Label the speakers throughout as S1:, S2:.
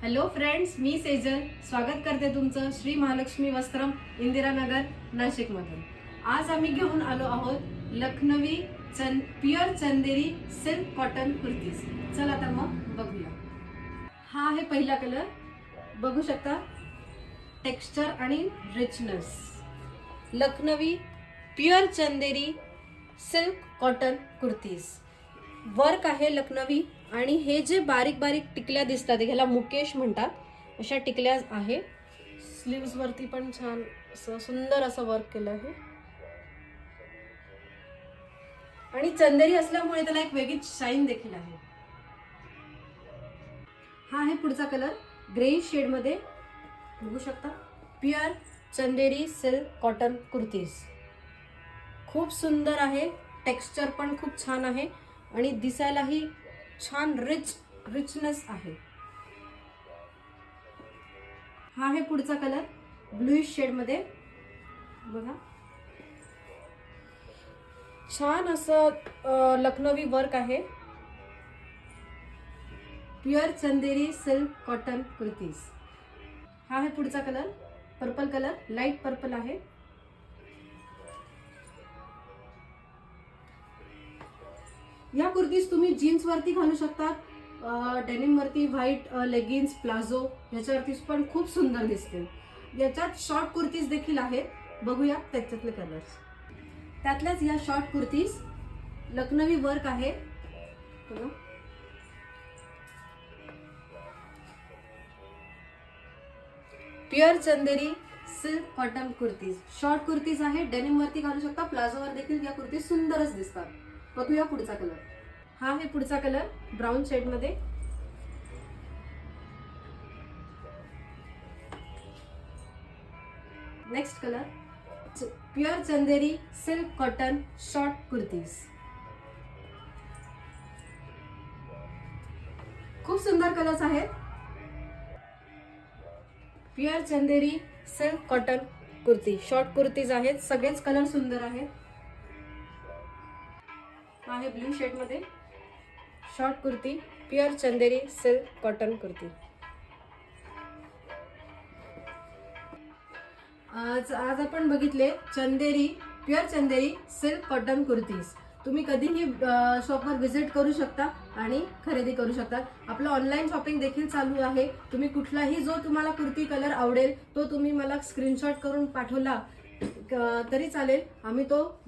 S1: Hello friends, मी सेजल स्वागत करते तुमचं श्री महालक्ष्मी वस्त्रम इंदिरानगर नाशिकमधून। आज आम्ही घेऊन आलो आहोत Lucknowi pure Chanderi silk cotton kurtis. चला तर मग बघूया। हा आहे पहिला कलर, बघू शकता टेक्स्चर आणि richness. Lucknowi pure Chanderi silk cotton kurtis, work आहे लखनवी आणि हे जे बारीक बारीक टिकल्या दिसतात ह्याला मुकेश म्हणतात, अशा टिकल्या आहे। स्लीव्स वरती पण छान असं सुंदर असं वर्क केलं आहे आणि चंदेरी असल्यामुळे त्याला एक वेगळीच शाईन देखील आहे। हा आहे पुढचा कलर, ग्रे शेड मध्ये, बघू शकता pure Chanderi silk cotton kurtis. खूप सुंदर आहे, टेक्स्चर पण खूप छान आहे आणि दिसायलाही छान रिचनेस आहे। हा आहे पुढचा कलर, ब्लूइश शेड मध्ये, बघा छान असं लखनवी वर्क आहे। Pure Chanderi silk cotton kurtis. हा आहे पुढचा colour, purple colour, light purple आहे। या कुर्तीज तुम्ही जीन्स वरती घालू शकता, डेनिम वरती, व्हाईट लेगिन्स, प्लाझो ह्याच्यावरती पण खूप सुंदर दिसते। याच्यात शॉर्ट कुर्तीज देखील आहेत, बघूया त्याच्यातले कलर्स। त्यातल्याच या शॉर्ट कुर्तीज लखनवी वर्क आहे, बघा pure Chanderi silk cotton kurtis. Short kurtis आहे, डेनिम वरती घालू शकता, प्लाझोवर देखील या कुर्तीज सुंदरच दिसतात। बघूया पुढचा कलर। हा आहे पुढचा कलर, ब्राऊन शेड मध्ये। Next colour, pure Chanderi silk cotton short kurtis. खूप सुंदर कलर्स आहेत। Pure Chanderi silk cotton kurti, short kurtis आहेत, सगळेच कलर सुंदर आहेत। आहे ब्लू शेड मध्ये short kurti, pure Chanderi silk cotton kurti. आज आपण बघितले Chanderi pure Chanderi silk cotton kurtis. तुम्ही कधीही शॉपवर व्हिजिट करू शकता आणि खरेदी करू शकता। आपलं ऑनलाईन शॉपिंग देखील चालू आहे। तुम्ही कुठलाही जो तुम्हाला कुर्ती कलर आवडेल तो तुम्ही मला स्क्रीनशॉट करून पाठवला तरी चालेल। आम्ही तो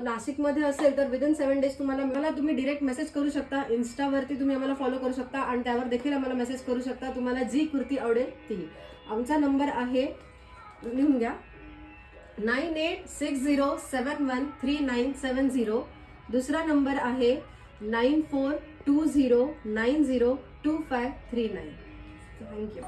S1: नाशिकमध्ये असेल तर विदिन 7 डेज तुम्हाला तुम्ही डायरेक्ट मेसेज करू शकता। इन्स्टावरती तुम्ही आम्हाला फॉलो करू शकता आणि त्यावर देखील आम्हाला मेसेज करू शकता तुम्हाला जी कुर्ती आवडेल ती। आमचा नंबर आहे, लिहून घ्या, 9860713970। दुसरा नंबर आहे 9420902539। थँक्यू।